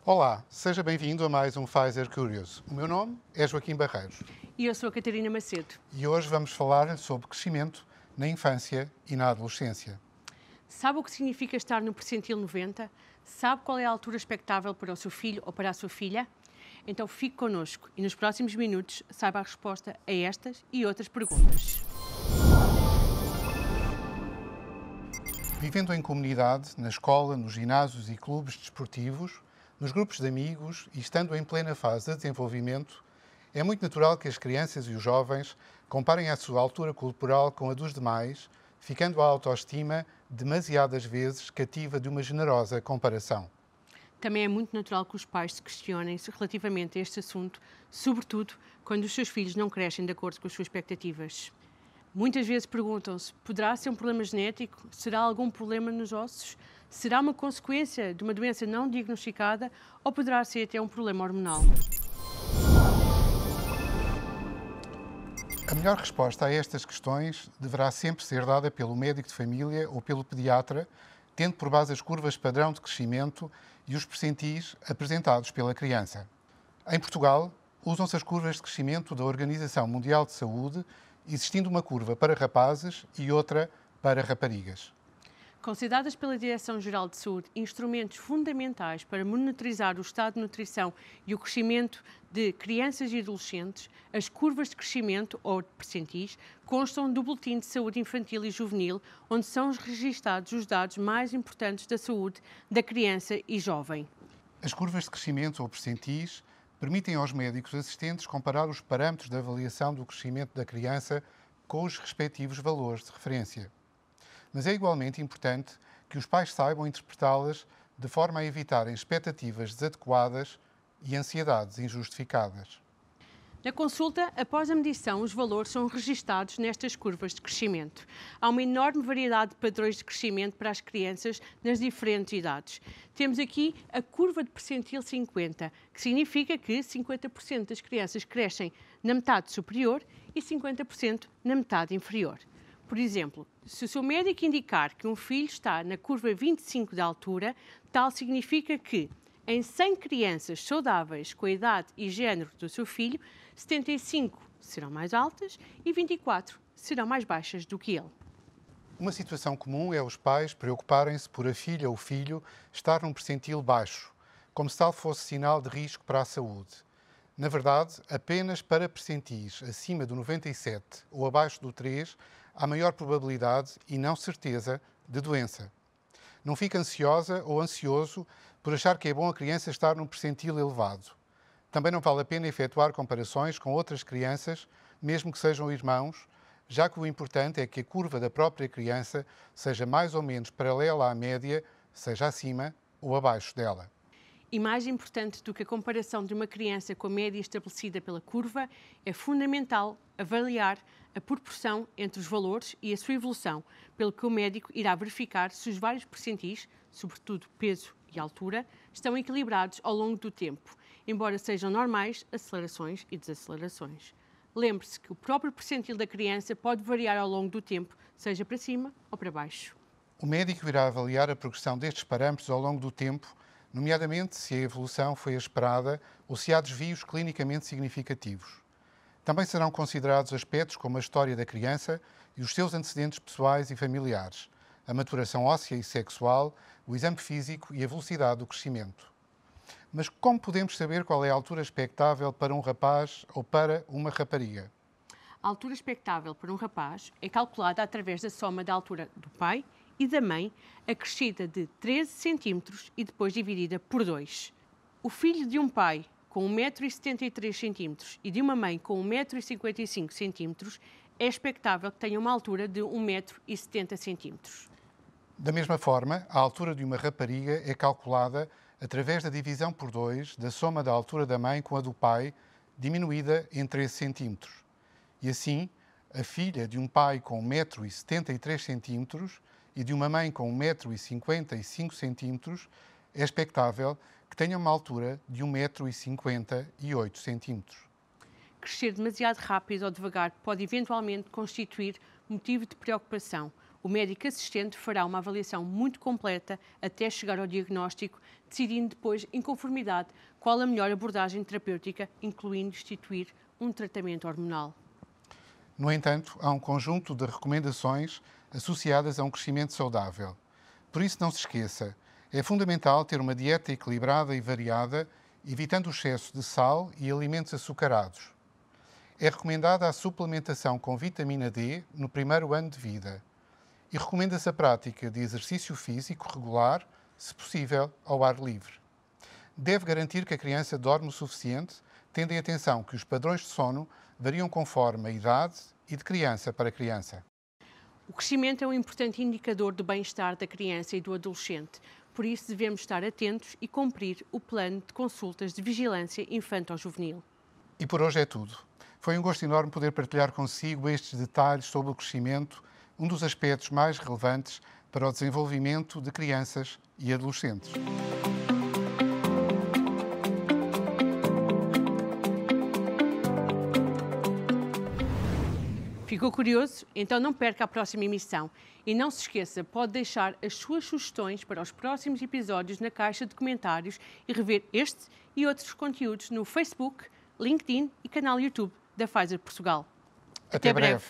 Olá, seja bem-vindo a mais um Pfizer Curious. O meu nome é Joaquim Barreiros E eu sou a Catarina Macedo. e hoje vamos falar sobre crescimento na infância e na adolescência. Sabe o que significa estar no percentil 90? Sabe qual é a altura expectável para o seu filho ou para a sua filha? Então fique connosco e nos próximos minutos saiba a resposta a estas e outras perguntas. Vivendo em comunidade, na escola, nos ginásios e clubes desportivos, nos grupos de amigos e estando em plena fase de desenvolvimento, é muito natural que as crianças e os jovens comparem a sua altura corporal com a dos demais, ficando a autoestima demasiadas vezes cativa de uma generosa comparação. Também é muito natural que os pais se questionem-se relativamente a este assunto, sobretudo quando os seus filhos não crescem de acordo com as suas expectativas. Muitas vezes perguntam-se: poderá ser um problema genético? Será algum problema nos ossos? Será uma consequência de uma doença não diagnosticada? Ou poderá ser até um problema hormonal? A melhor resposta a estas questões deverá sempre ser dada pelo médico de família ou pelo pediatra, tendo por base as curvas padrão de crescimento e os percentis apresentados pela criança. Em Portugal, usam-se as curvas de crescimento da Organização Mundial de Saúde, existindo uma curva para rapazes e outra para raparigas. Consideradas pela Direção-Geral de Saúde instrumentos fundamentais para monitorizar o estado de nutrição e o crescimento de crianças e adolescentes, as curvas de crescimento, ou percentis, constam do Boletim de Saúde Infantil e Juvenil, onde são registados os dados mais importantes da saúde da criança e jovem. As curvas de crescimento ou percentis permitem aos médicos assistentes comparar os parâmetros de avaliação do crescimento da criança com os respectivos valores de referência. Mas é igualmente importante que os pais saibam interpretá-las de forma a evitarem expectativas desadequadas e ansiedades injustificadas. Na consulta, após a medição, os valores são registados nestas curvas de crescimento. Há uma enorme variedade de padrões de crescimento para as crianças nas diferentes idades. Temos aqui a curva de percentil 50, que significa que 50% das crianças crescem na metade superior e 50% na metade inferior. Por exemplo, se o seu médico indicar que um filho está na curva 25 de altura, tal significa que, em 100 crianças saudáveis com a idade e género do seu filho, 75 serão mais altas e 24 serão mais baixas do que ele. Uma situação comum é os pais preocuparem-se por a filha ou filho estar num percentil baixo, como se tal fosse sinal de risco para a saúde. Na verdade, apenas para percentis acima do 97 ou abaixo do 3, há maior probabilidade e não certeza de doença. Não fique ansiosa ou ansioso por achar que é bom a criança estar num percentil elevado. Também não vale a pena efetuar comparações com outras crianças, mesmo que sejam irmãos, já que o importante é que a curva da própria criança seja mais ou menos paralela à média, seja acima ou abaixo dela. E mais importante do que a comparação de uma criança com a média estabelecida pela curva, é fundamental avaliar a proporção entre os valores e a sua evolução, pelo que o médico irá verificar se os vários percentis, sobretudo peso e altura, estão equilibrados ao longo do tempo, embora sejam normais acelerações e desacelerações. Lembre-se que o próprio percentil da criança pode variar ao longo do tempo, seja para cima ou para baixo. O médico irá avaliar a progressão destes parâmetros ao longo do tempo, nomeadamente se a evolução foi a esperada ou se há desvios clinicamente significativos. Também serão considerados aspectos como a história da criança e os seus antecedentes pessoais e familiares, a maturação óssea e sexual, o exame físico e a velocidade do crescimento. Mas como podemos saber qual é a altura expectável para um rapaz ou para uma rapariga? A altura expectável para um rapaz é calculada através da soma da altura do pai e da mãe, acrescida de 13 cm e depois dividida por 2. O filho de um pai com 1,73 m e de uma mãe com 1,55 m é expectável que tenha uma altura de 1,70 m. Da mesma forma, a altura de uma rapariga é calculada através da divisão por 2 da soma da altura da mãe com a do pai, diminuída em 13 cm. E assim, a filha de um pai com 1,73 m e de uma mãe com 1,55 m é expectável que tenha uma altura de 1,58 m. Crescer demasiado rápido ou devagar pode eventualmente constituir motivo de preocupação. O O médico assistente fará uma avaliação muito completa até chegar ao diagnóstico, decidindo depois, em conformidade, qual a melhor abordagem terapêutica, incluindo instituir um tratamento hormonal. No entanto, há um conjunto de recomendações associadas a um crescimento saudável. Por isso, não se esqueça, é fundamental ter uma dieta equilibrada e variada, evitando o excesso de sal e alimentos açucarados. É recomendada a suplementação com vitamina D no primeiro ano de vida e recomenda-se a prática de exercício físico regular, se possível, ao ar livre. Deve garantir que a criança dorme o suficiente, tendo em atenção que os padrões de sono variam conforme a idade e de criança para criança. O crescimento é um importante indicador do bem-estar da criança e do adolescente. Por isso, devemos estar atentos e cumprir o plano de consultas de vigilância infanto-juvenil. E por hoje é tudo. Foi um gosto enorme poder partilhar consigo estes detalhes sobre o crescimento, um dos aspectos mais relevantes para o desenvolvimento de crianças e adolescentes. Ficou curioso? Então não perca a próxima emissão. E não se esqueça, pode deixar as suas sugestões para os próximos episódios na caixa de comentários e rever este e outros conteúdos no Facebook, LinkedIn e canal YouTube da Pfizer Portugal. Até breve.